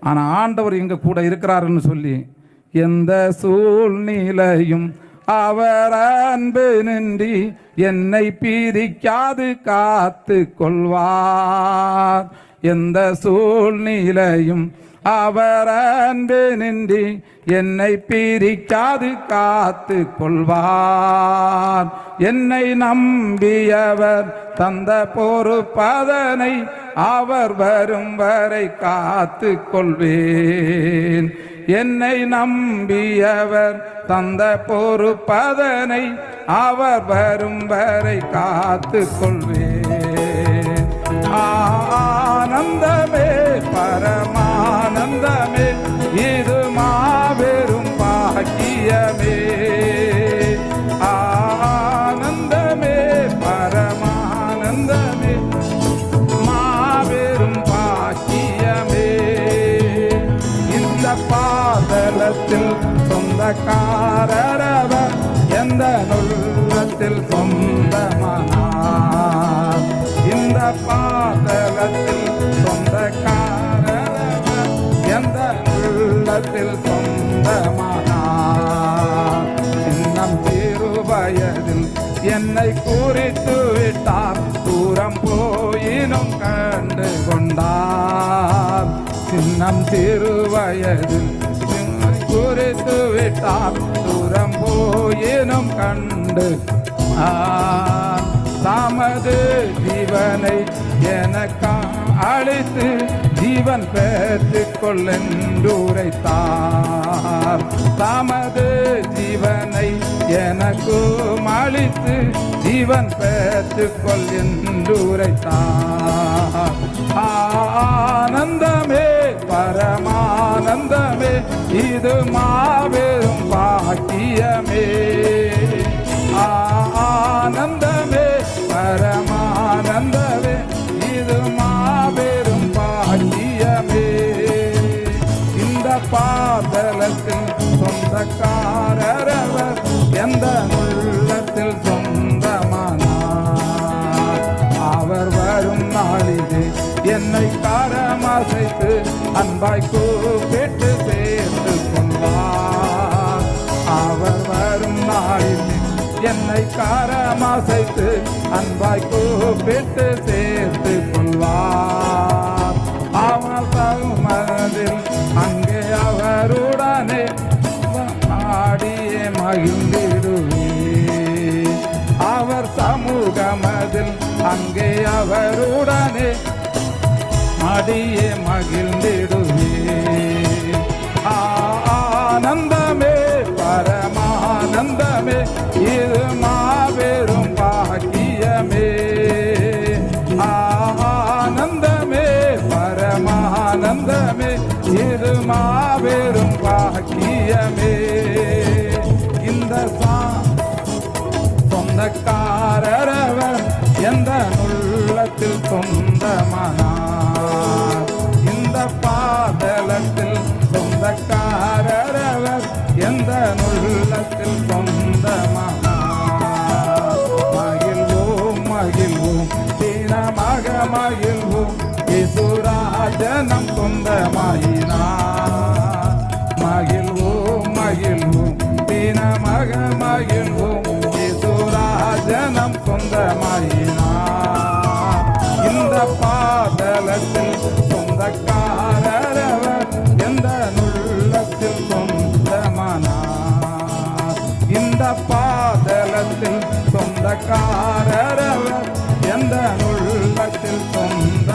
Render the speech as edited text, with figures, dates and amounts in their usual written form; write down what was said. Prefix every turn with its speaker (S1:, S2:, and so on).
S1: ஆனால் ஆண்டவர் எங்கள் கூட இருக்கிறாருன்னு சொல்லி எந்த சூழ்நிலையும் அவர் அன்பு நின்றி என்னை பிரிக்காது காத்து கொள்வார். எந்த சூழ்நிலையும் அவர் அன்பு நின்றி என்னை பிரிக்காது காத்து கொள்வார். என்னை நம்பியவர் தந்த பொறுப்பதனை அவர் வரும் வரை காத்து கொள்வேன். என்னை நம்பியவர் தந்த பொறுப்பதனை அவர் வரும் வரை காத்து கொள்வேன். ஆனந்தமே பரமானந்தமே இது மாபெரும் பாக்கியமே. ஆனந்தமே பரமானந்தமே மாபெரும் பாக்கியமே. இந்த பாதலத்தில் சொந்தக்காரரவர் எந்த உள்ளத்தில் சொந்தமானார். இந்த பாதலத்தில் சொந்தக்காரரவர் எந்த உள்ளத்தில் சொந்தமானார். இன்னும் சிறு வயதில் என்னை குறித்து விட்டார், தூரம் போயினும் கண்டு கொண்டார். சின்னம் சிறு வயதில் குறித்து விட்டார், தூரம் போயினும் கண்டு தமது ஜீவனை எனக்கு அழைத்து ஜீவன் பெற்றுக் கொள்ளென்று உரைத்தார். தமது ஜீவனை எனக்கு அளித்து ஜீவன் பெற்றுக் கொள் என்று உரைத்தார். ஆனந்தமே பரமானந்தமே இது மாபெரும் பாக்கியமே. ஆனந்தமே பரமானந்தமே இது மாபெரும் பாக்கியமே. இந்த பாதலத்தில் சொந்தக்காரரவர் எந்த உள்ளத்தில் சொந்தமானார். அவர் வரும் நாளிலே என்னை கரமசைத்து அன்பாய் கூப்பிட்டு சேர்த்து கொள்வார். அவர் வரும் நாளிலே என்னை கரமசைத்து அன்பாய் கூப்பிட்டு சேர்த்து கொள்வார். அவர் மனதில் அங்கே அவருடனே ஆடியே மகிழ்ந்திடுவே. அவர் சமூகமதில் அங்கே அவருடனே ஆடியே மகிழ்ந்திடுவே. ஆனந்தமே பரமானந்தமே இது மாபெரும் பாக்கியமே. ஆனந்தமே பரமானந்தமே இது மாபெரும் பாக்கியமே. இந்த சொந்தக்காரரவர் எந்த உள்ளத்தில் சொந்தமானார். இந்த பாதலத்தில் சொந்தக்காரரவர் எந்த உள்ளத்தில் சொந்தமானார். மகிழ்வோம் மகிழ்வோம் தினமாக மகிழ்வோம் இயேசுராஜனம் சொந்தமாயினார். மகிழ்வோம் மகிழ்வோம் தினமாக மகிழ்வோம் இயேசுராஜனம் சொந்தமாயினார். இந்த பாதலத்தில் சொந்தக்காரரவர் எந்த உள்ளத்தில் சொந்தமானார். இந்த பாதலத்தில் சொந்தக்காரரவர் எந்த உள்ளத்தில் சொந்த